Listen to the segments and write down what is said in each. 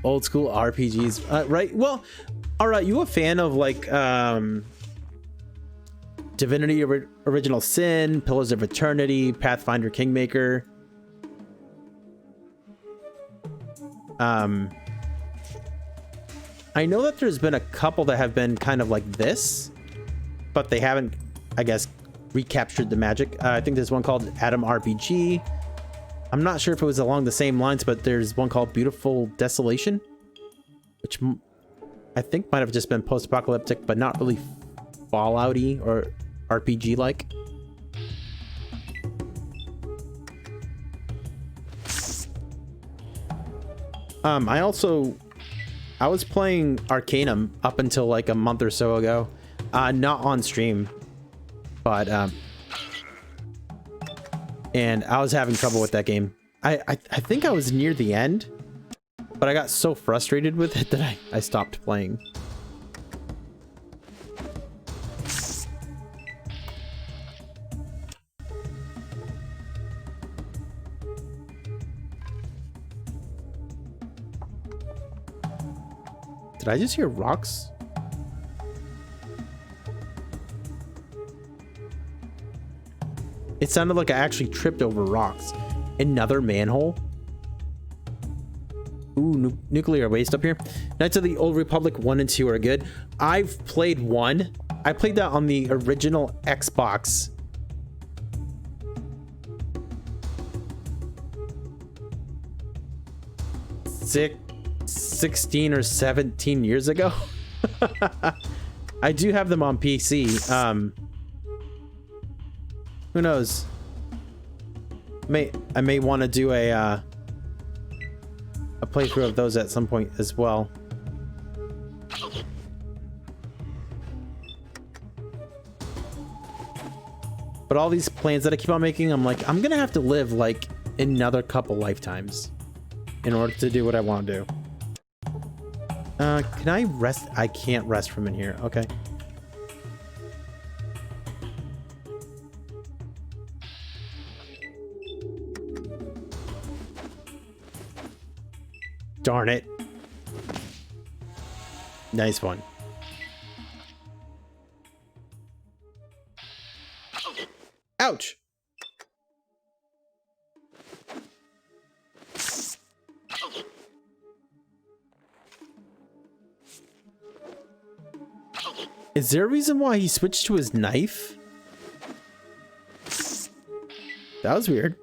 Old school RPGs, right? Well, all right. You a fan of like Divinity Original Sin, Pillars of Eternity, Pathfinder Kingmaker? I know that there's been a couple that have been kind of like this, but they haven't, I guess, recaptured the magic. I think there's one called Adam RPG. I'm not sure if it was along the same lines, but there's one called Beautiful Desolation, which I think might have just been post-apocalyptic, but not really Fallout-y or RPG-like. I was playing Arcanum up until like a month or so ago. Not on stream, but and I was having trouble with that game. I think I was near the end, but I got so frustrated with it that I stopped playing. Did I just hear rocks? It sounded like I actually tripped over rocks. Another manhole? Ooh, nuclear waste up here. Knights of the Old Republic 1 and 2 are good. I've played 1. I played that on the original Xbox. Sick. 16 or 17 years ago. I do have them on PC. Who knows? I may want to do a playthrough of those at some point as well. But all these plans that I keep on making, I'm like, I'm gonna have to live like another couple lifetimes in order to do what I want to do. Can I rest? I can't rest from in here. Okay. Darn it. Nice one. Ouch. Is there a reason why he switched to his knife? That was weird.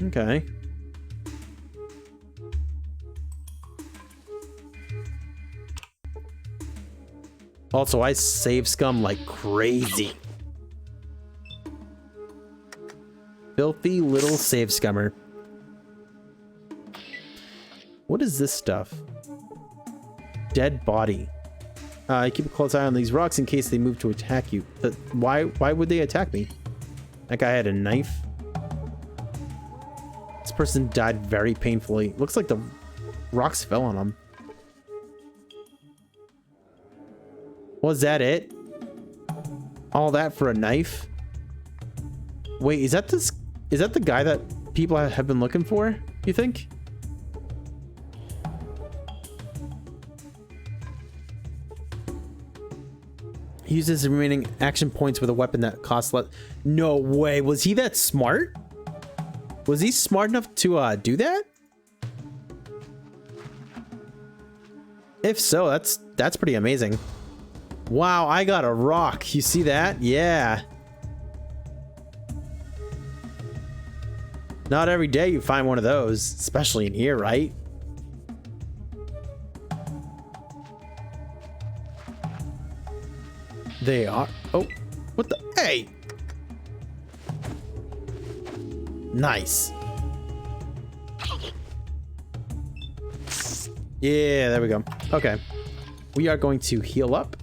Okay. Also, I save scum like crazy. Filthy little save scummer. What is this stuff? Dead body. Keep a close eye on these rocks in case they move to attack you. Why would they attack me? That guy had a knife. This person died very painfully. Looks like the rocks fell on him. Was that it? All that for a knife? Wait, is that the guy that people have been looking for, you think? He uses the remaining action points with a weapon that costs less. No way. Was he that smart? Was he smart enough to do that? If so, that's pretty amazing. Wow, I got a rock. You see that? Yeah. Not every day you find one of those, especially in here, right? They are. Oh, what the? Hey! Nice. Yeah, there we go. Okay. We are going to heal up.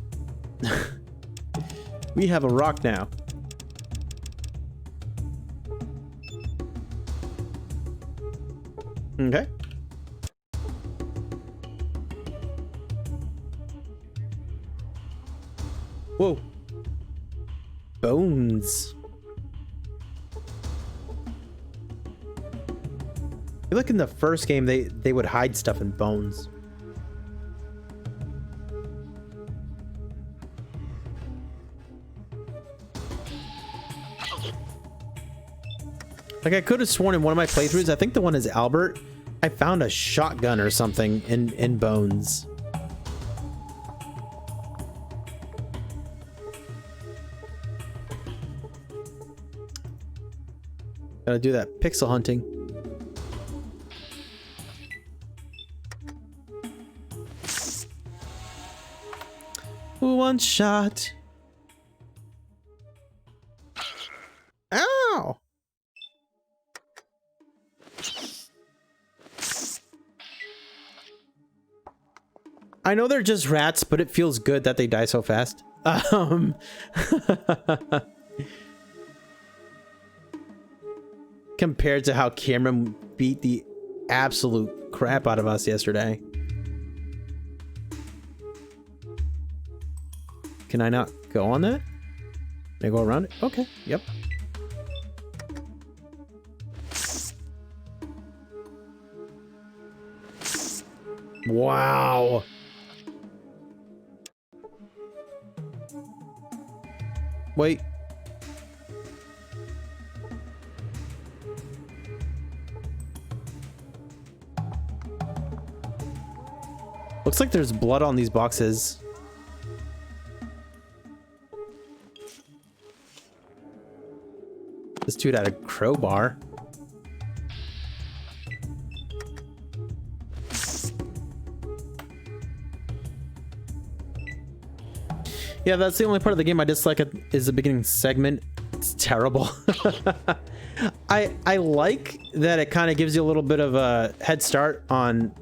We have a rock now. Okay. Whoa. Bones. feel like in the first game, they would hide stuff in bones. Like, I could have sworn in one of my playthroughs, I think the one is Albert, I found a shotgun or something in bones. Gotta do that pixel hunting. One shot. Ow! I know they're just rats, but it feels good that they die so fast. Compared to how Cameron beat the absolute crap out of us yesterday. Can I not go on that? Can I go around it? Okay, yep. Wow. Wait. Looks like there's blood on these boxes. This dude had a crowbar. Yeah, that's the only part of the game I dislike is the beginning segment. It's terrible. I like that it kind of gives you a little bit of a head start on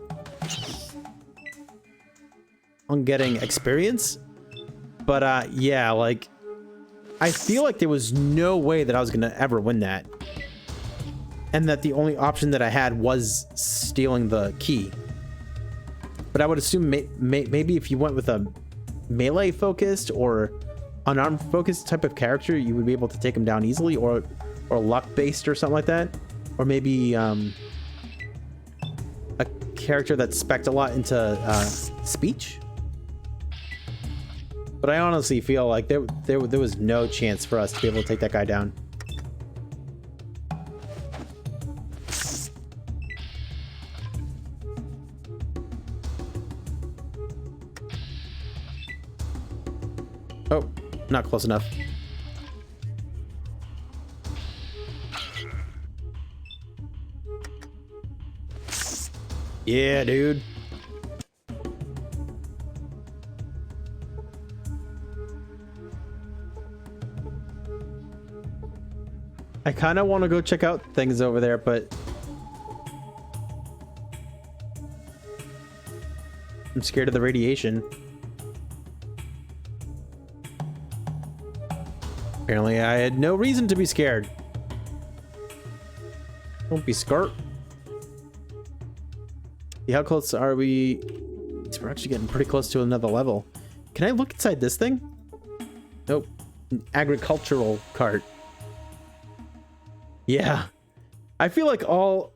getting experience. But yeah, like I feel like there was no way that I was gonna ever win that. And that the only option that I had was stealing the key. But I would assume maybe if you went with a melee focused or unarmed focused type of character, you would be able to take him down easily, or luck based or something like that, or maybe a character that spec'd a lot into speech. But I honestly feel like there was no chance for us to be able to take that guy down. Oh, not close enough. Yeah, dude. I kind of want to go check out things over there, but I'm scared of the radiation. Apparently, I had no reason to be scared. Don't be scared. See, how close are we? We're actually getting pretty close to another level. Can I look inside this thing? Nope. An agricultural cart. Yeah. I feel like all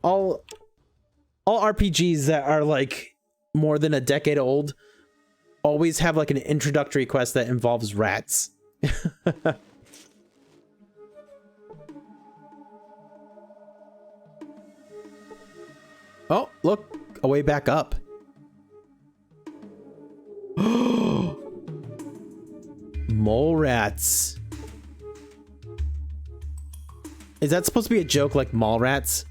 RPGs that are like more than a decade old always have like an introductory quest that involves rats. Oh, look, a way back up. Mole rats. Is that supposed to be a joke like mall rats?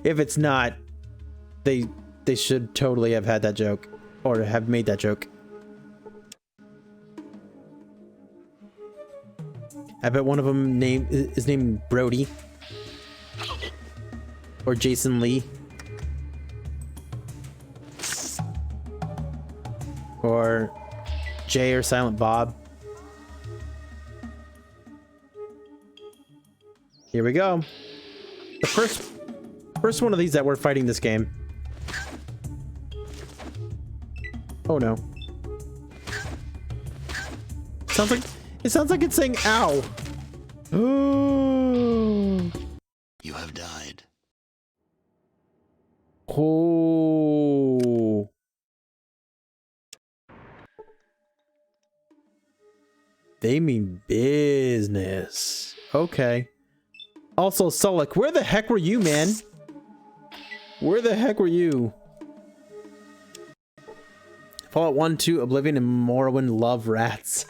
If it's not, they should totally have had that joke or have made that joke. I bet one of them is named Brody. Or Jason Lee. Or Jay or Silent Bob. Here we go. The first one of these that we're fighting this game. Oh no. It sounds like it's saying ow. Oh. You have died. Oh. They mean business. Okay. Also, Sullick, where the heck were you, man? Where the heck were you? Fallout 1, 2, Oblivion, and Morrowind love rats.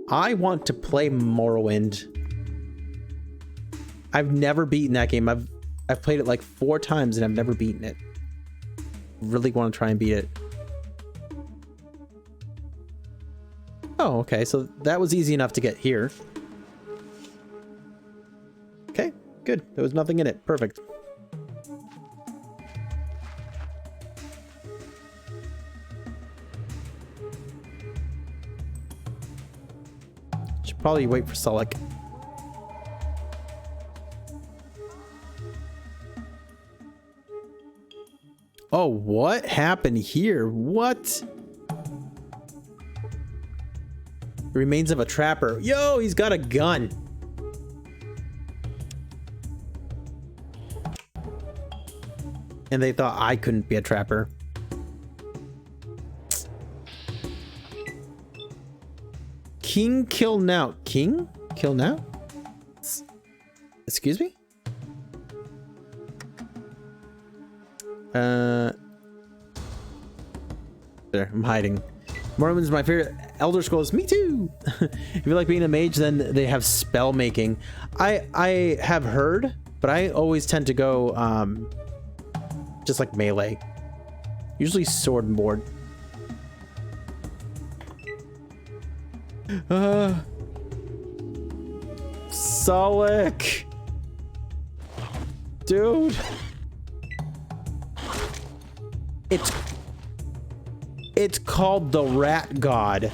I want to play Morrowind. I've never beaten that game. I've played it like 4 times and I've never beaten it. Really want to try and beat it. Oh, okay. So that was easy enough to get here. Okay, good. There was nothing in it. Perfect. Should probably wait for Sullick. Oh, what happened here? What? Remains of a trapper. Yo, he's got a gun. And they thought I couldn't be a trapper. King kill now. King kill now? Excuse me? There, I'm hiding. Mormon's my favorite. Elder Scrolls, me too. If you like being a mage, then they have spell making. I have heard, but I always tend to go just like melee. Usually sword and board. Sullick, dude. It's called the Rat God.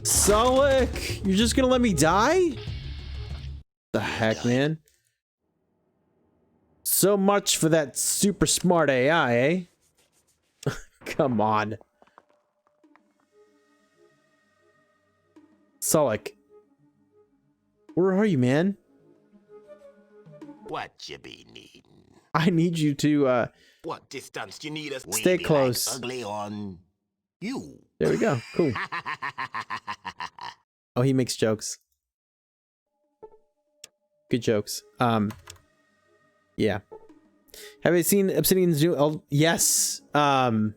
Sullick, you're just gonna let me die? The heck, man? So much for that super smart AI, eh? Come on. Sullick. Where are you, man? What you be needing? I need you to, What distance you need us? stay close. Like ugly on you. There we go. Cool. Oh, he makes jokes. Good jokes. Yeah. Have you seen Obsidian's new? Yes. Avowed.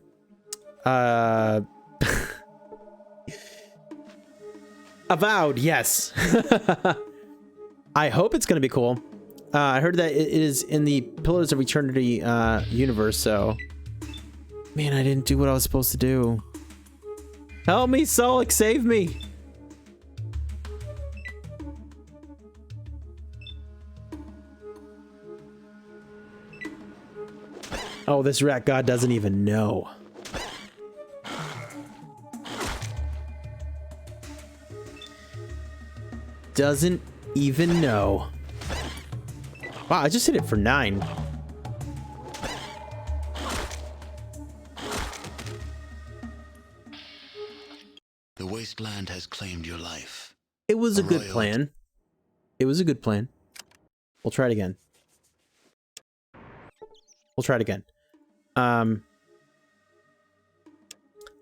Yes. I hope it's gonna be cool. I heard that it is in the Pillars of Eternity universe, so... Man, I didn't do what I was supposed to do. Help me, Sullick, save me! Oh, this rat god doesn't even know. Doesn't even know. Wow, I just hit it for 9. The wasteland has claimed your life. It was a good plan. It was a good plan. We'll try it again. We'll try it again.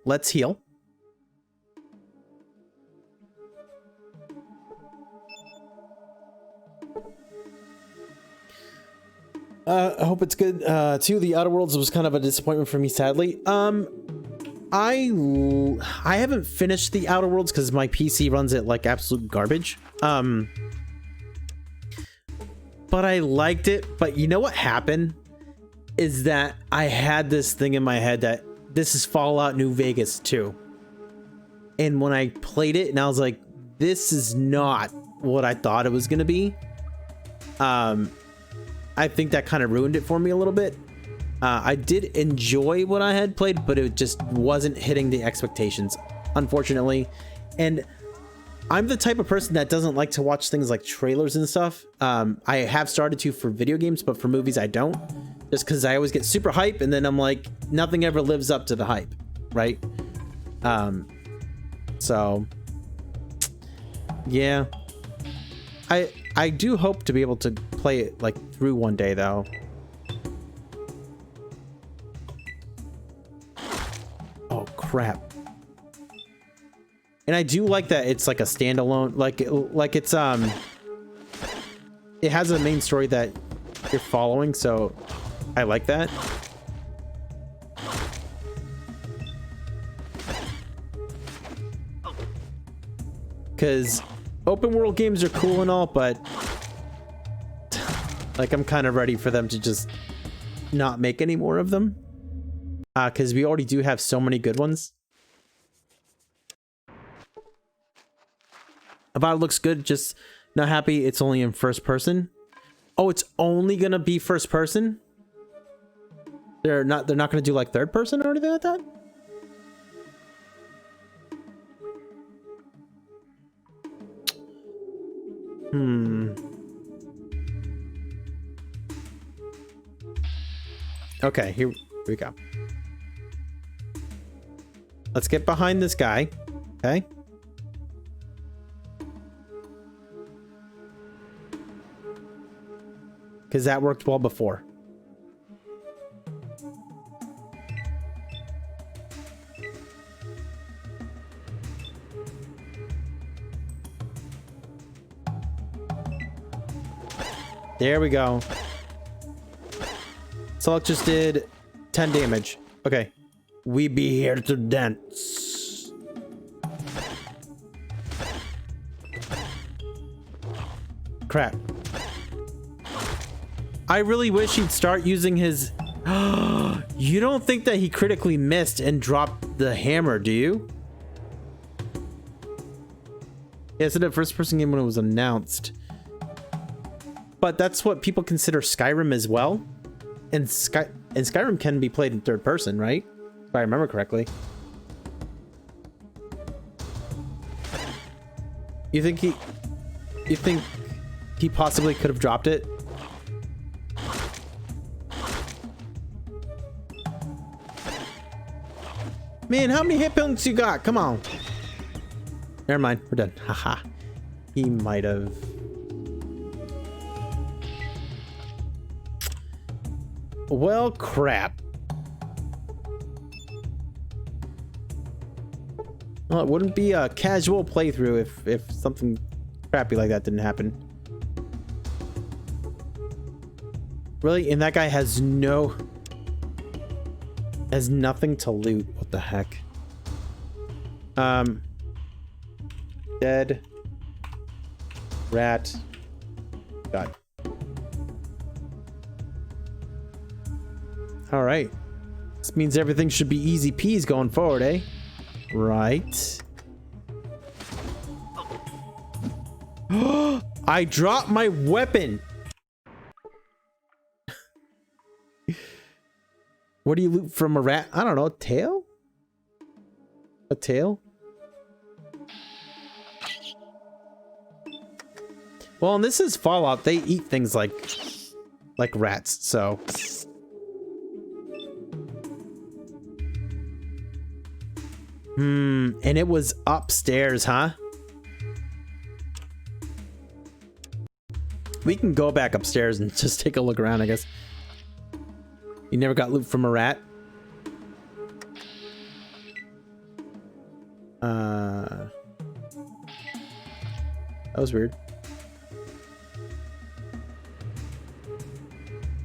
Let's heal. I hope it's good too. The Outer Worlds was kind of a disappointment for me, sadly. I haven't finished the Outer Worlds because my PC runs it like absolute garbage. But I liked it. But you know what happened is that I had this thing in my head that this is Fallout New Vegas 2. And when I played it, and I was like, this is not what I thought it was gonna be. I think that kind of ruined it for me a little bit. I did enjoy what I had played, but it just wasn't hitting the expectations, unfortunately. And I'm the type of person that doesn't like to watch things like trailers and stuff. I have started to for video games, but for movies I don't. Just because I always get super hype, and then I'm like, nothing ever lives up to the hype, right? So, yeah. I do hope to be able to play it like through one day though. Oh crap. And I do like that it's like a standalone, like it's it has a main story that you're following, so I like that. Because open world games are cool and all, but like I'm kind of ready for them to just not make any more of them. Because we already do have so many good ones. About it looks good, just not happy it's only in first person. Oh, it's only gonna be first person? They're not gonna do like third person or anything like that? Okay, here we go. Let's get behind this guy. Okay. Because that worked well before. There we go. Select just did 10 damage. Okay. We be here to dance. Crap. I really wish he'd start using his... You don't think that he critically missed and dropped the hammer, do you? Yeah, it's a first person game when it was announced. But that's what people consider Skyrim as well. And Skyrim can be played in third person, right? If I remember correctly. You think he possibly could have dropped it? Man, how many hit points you got? Come on. Never mind, we're done. Haha. He might have. Well, crap. Well, it wouldn't be a casual playthrough if something crappy like that didn't happen. Really? And that guy has nothing to loot. What the heck? Dead. Rat. God. All right. This means everything should be easy peas going forward, eh? Right. I dropped my weapon. What do you loot from a rat? I don't know. Tail? A tail? Well, and this is Fallout. They eat things like rats, so. And it was upstairs, huh? We can go back upstairs and just take a look around, I guess. You never got loot from a rat? That was weird.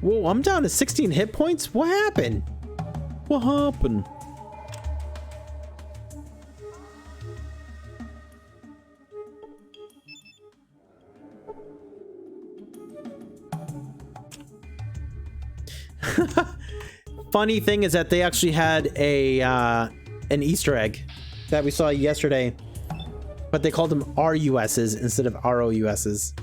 Whoa, I'm down to 16 hit points? What happened? What happened? Funny thing is that they actually had an Easter egg that we saw yesterday, but they called them RUSs instead of ROUSs.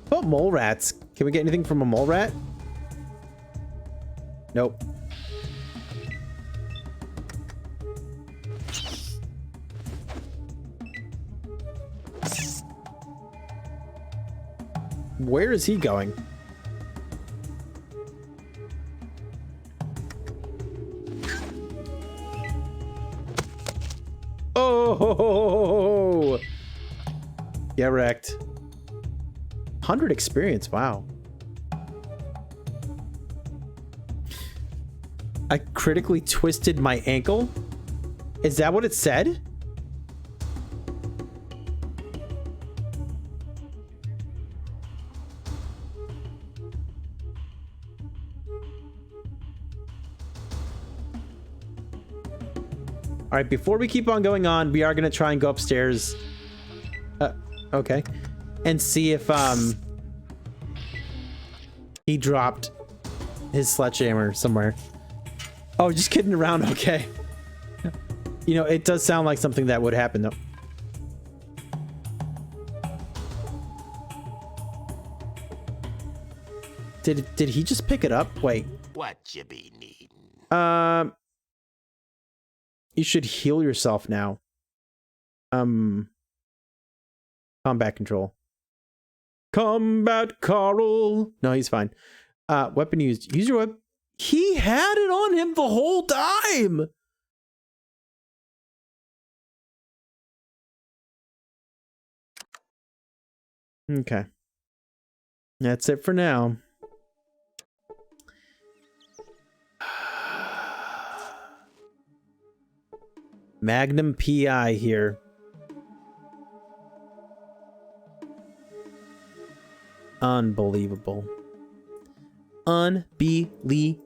What about mole rats? Can we get anything from a mole rat? Nope. Where is he going? Oh! Get wrecked. 100 experience, wow. I critically twisted my ankle? Is that what it said? All right, before we keep on going on, we are going to try and go upstairs. Okay. And see if he dropped his sledgehammer somewhere. Oh, just kidding around. Okay. You know, it does sound like something that would happen, though. Did he just pick it up? Wait. What you be needing? You should heal yourself now. Combat control. Combat Carl. No, he's fine. Weapon used. Use your weapon. He had it on him the whole time. Okay. That's it for now. Magnum PI here. Unbelievable. Unbelievable.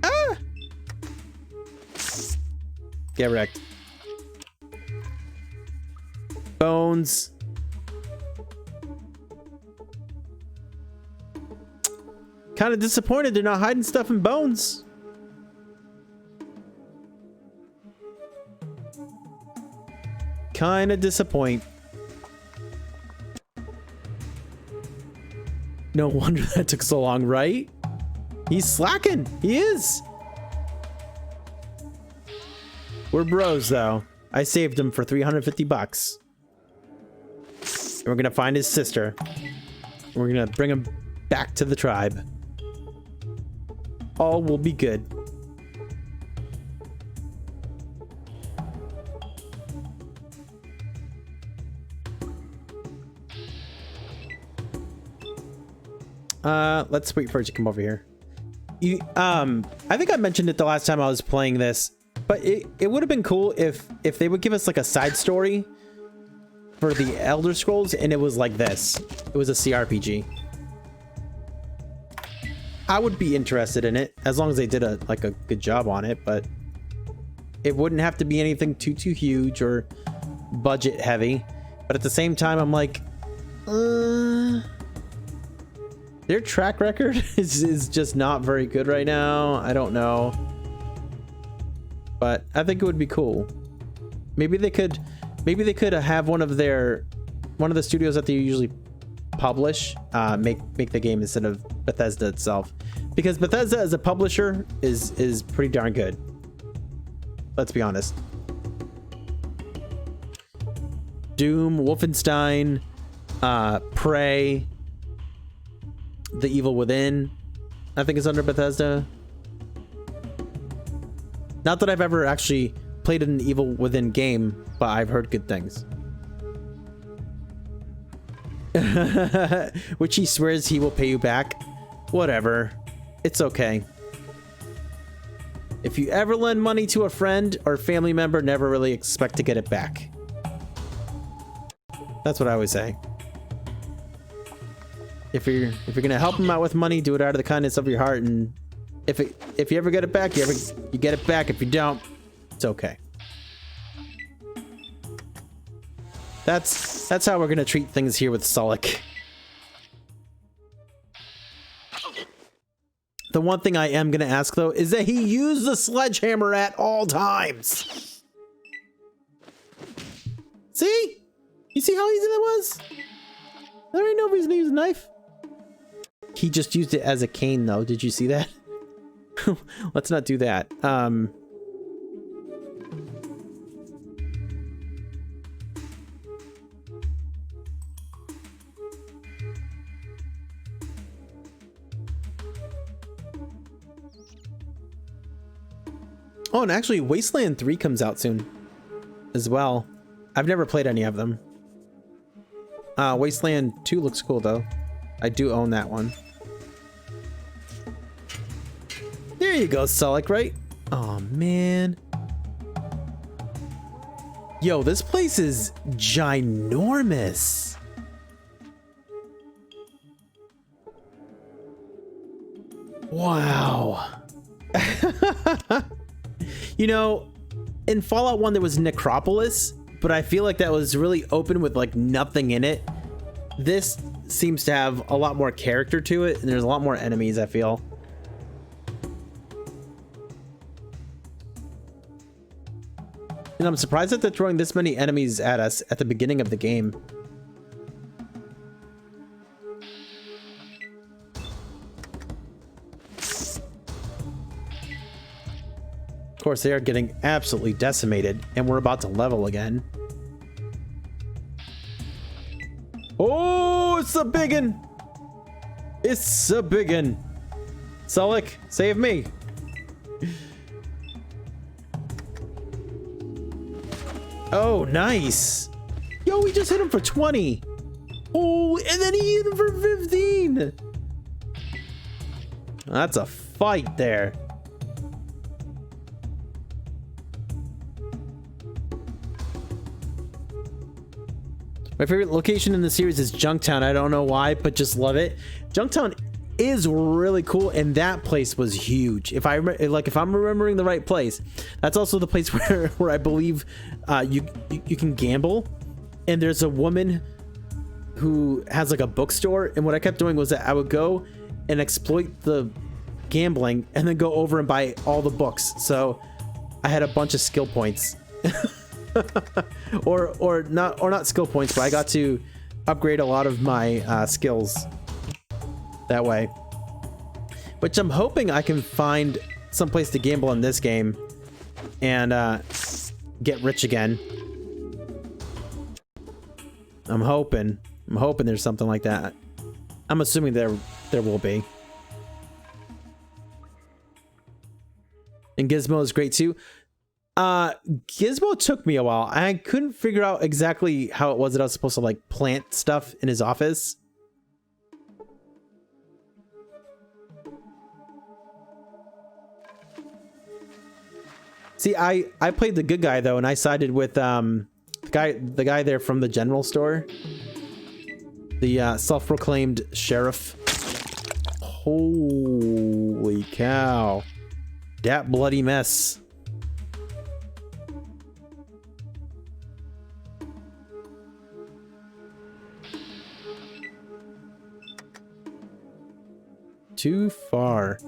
Ah! Get wrecked. Bones. Kind of disappointed they're not hiding stuff in Bones. Kind of disappoint. No wonder that took so long, right? He's slacking. He is. We're bros, though. I saved him for 350 bucks. And we're gonna find his sister. And we're gonna bring him back to the tribe. All will be good. Let's wait for it to come over here. You, I think I mentioned it the last time I was playing this, but it would have been cool if they would give us like a side story for the Elder Scrolls and it was like this. It was a CRPG. I would be interested in it as long as they did a good job on it, but it wouldn't have to be anything too huge or budget heavy. But at the same time, I'm like, their track record is just not very good right now. I don't know. But I think it would be cool. Maybe they could have one of the studios that they usually publish make the game instead of Bethesda itself. Because Bethesda as a publisher is pretty darn good. Let's be honest. Doom, Wolfenstein, Prey, The Evil Within, I think is under Bethesda. Not that I've ever actually played an Evil Within game, but I've heard good things. Which he swears he will pay you back. Whatever. It's okay. If you ever lend money to a friend or family member, never really expect to get it back. That's what I always say. If you're gonna help them out with money, do it out of the kindness of your heart, and if you ever get it back, you get it back. If you don't, it's okay. That's how we're gonna treat things here with Sulik. The one thing I am gonna ask though is that he used the sledgehammer at all times. See? You see how easy that was? There ain't no reason to use a knife. He just used it as a cane though. Did you see that? Let's not do that. Oh, and actually Wasteland 3 comes out soon as well. I've never played any of them. Wasteland 2 looks cool though. I do own that one. There you go, Sulik, right? Oh man. Yo, this place is ginormous. Wow. You know, in Fallout 1 there was Necropolis, but I feel like that was really open with like nothing in it. This seems to have a lot more character to it, and there's a lot more enemies, I feel. And I'm surprised that they're throwing this many enemies at us at the beginning of the game. Of course, they are getting absolutely decimated, and we're about to level again. Oh, it's a biggin! It's a biggin! Sulik, save me! Oh, nice! Yo, we just hit him for 20! Oh, and then he hit him for 15! That's a fight there. My favorite location in the series is Junktown. I don't know why, but just love it. Junktown is really cool, and that place was huge. If I'm remembering the right place, that's also the place where I believe you can gamble. And there's a woman who has like a bookstore, and what I kept doing was that I would go and exploit the gambling, and then go over and buy all the books. So I had a bunch of skill points. or not skill points, but I got to upgrade a lot of my skills that way, which I'm hoping I can find some place to gamble in this game and get rich again. I'm hoping there's something like that. I'm assuming there will be. And Gizmo is great too. Gizmo took me a while. I couldn't figure out exactly how it was that I was supposed to like plant stuff in his office. See, I played the good guy though, and I sided with the guy there from the general store. The self-proclaimed sheriff. Holy cow. That bloody mess. Too far.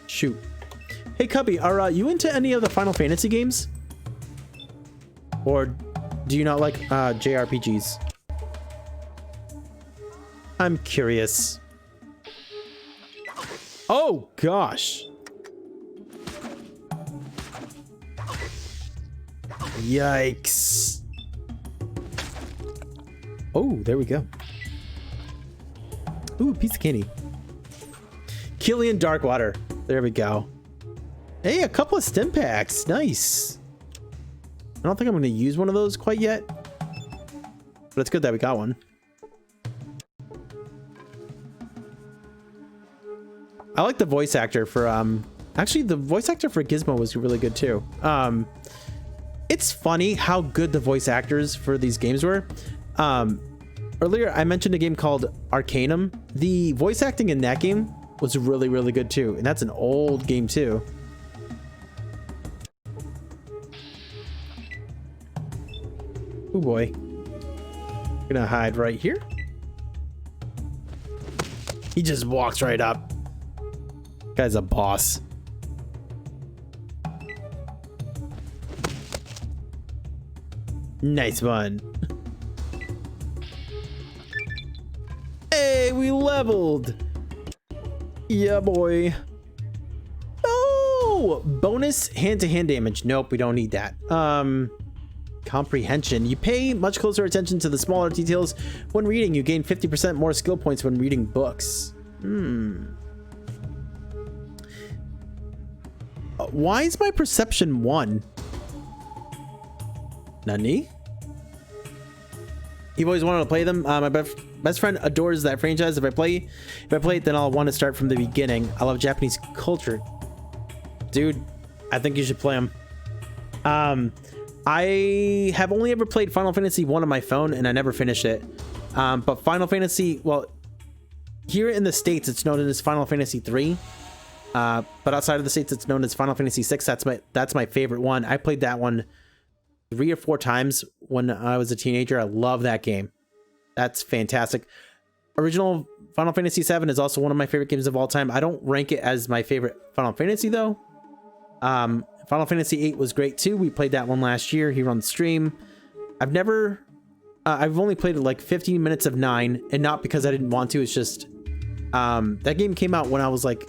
Shoot. Hey Cubby, are you into any of the Final Fantasy games? Or do you not like JRPGs? I'm curious. Oh gosh. Yikes. Oh, there we go. Ooh, piece of candy. Killian Darkwater. There we go. Hey, a couple of stim packs. Nice. I don't think I'm going to use one of those quite yet, but it's good that we got one. I like the voice actor for actually the voice actor for Gizmo was really good too. It's funny how good the voice actors for these games were. Earlier I mentioned a game called Arcanum. The voice acting in that game was really, really good too, and that's an old game too. Oh boy. I'm gonna hide right here. He just walks right up. Guy's a boss. Nice one. Hey, we leveled. Yeah, boy. Oh, bonus hand-to-hand damage. Nope, we don't need that. Comprehension. You pay much closer attention to the smaller details when reading. You gain 50% more skill points when reading books. Why is my perception 1? Nani? You've always wanted to play them. My best friend adores that franchise. If I play it, then I'll want to start from the beginning. I love Japanese culture. Dude, I think you should play them. I have only ever played Final Fantasy 1 on my phone, and I never finished it. But Final Fantasy, well, here in the States, it's known as Final Fantasy 3. But outside of the States, it's known as Final Fantasy 6. That's my favorite one. I played that one 3 or 4 times when I was a teenager. I love that game. That's fantastic. Original Final Fantasy 7 is also one of my favorite games of all time. I don't rank it as my favorite Final Fantasy though. Final Fantasy 8 was great too. We played that one last year here on the stream. I've only played like 15 minutes of 9, and not because I didn't want to. It's just that game came out when I was like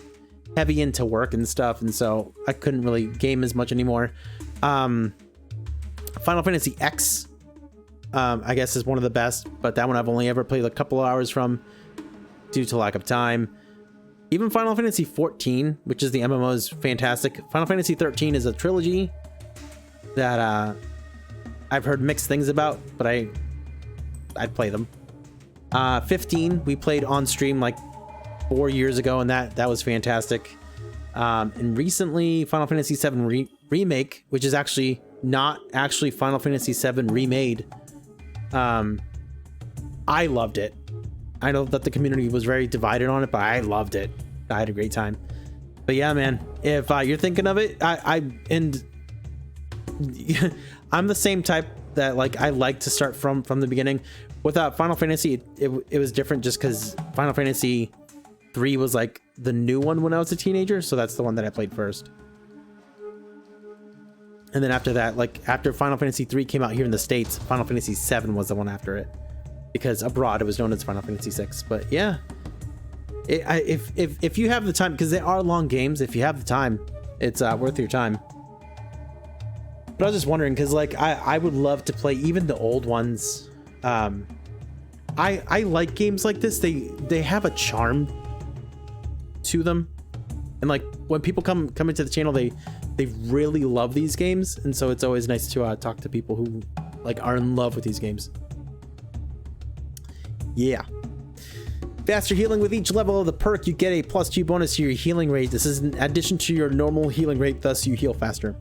heavy into work and stuff, and so I couldn't really game as much anymore. Final Fantasy X, I guess, is one of the best, but that one I've only ever played a couple of hours from due to lack of time. Even Final Fantasy 14, which is the MMO, is fantastic. Final Fantasy 13 is a trilogy that I've heard mixed things about, but I'd play them. 15 we played on stream like 4 years ago, and that was fantastic. And recently Final Fantasy 7 remake, which is actually not actually Final Fantasy 7 remade. I loved it. I know that the community was very divided on it, but I loved it. I had a great time. But yeah, man, if you're thinking of it, I'm the same type that like I like to start from the beginning. With Final Fantasy, it was different just because Final Fantasy 3 was like the new one when I was a teenager, so that's the one that I played first. And then after that, like after Final Fantasy 3 came out here in the States, Final Fantasy 7 was the one after it, because abroad it was known as Final Fantasy 6. But yeah, if you have the time, because they are long games, if you have the time, it's worth your time. But I was just wondering, because like I would love to play even the old ones. I like games like this. They have a charm to them, and like when people come into the channel, they really love these games, and so it's always nice to talk to people who like are in love with these games. Yeah. Faster healing. With each level of the perk, you get a +2 bonus to your healing rate. This is in addition to your normal healing rate, thus you heal faster.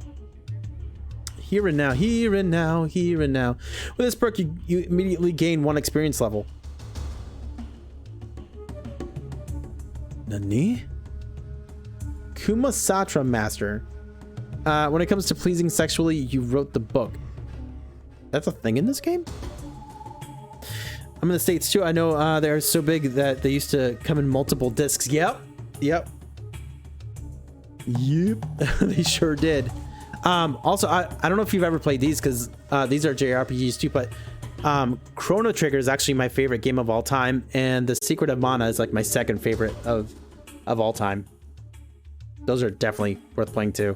Here and now, here and now, here and now. With this perk, you immediately gain 1 experience level. Nani? Kumasatra Master. When it comes to pleasing sexually, you wrote the book. That's a thing in this game? I'm in the States too. I know they're so big that they used to come in multiple discs. Yep. They sure did. Also, I don't know if you've ever played these, because these are JRPGs too, but Chrono Trigger is actually my favorite game of all time, and The Secret of Mana is like my second favorite of all time. Those are definitely worth playing too.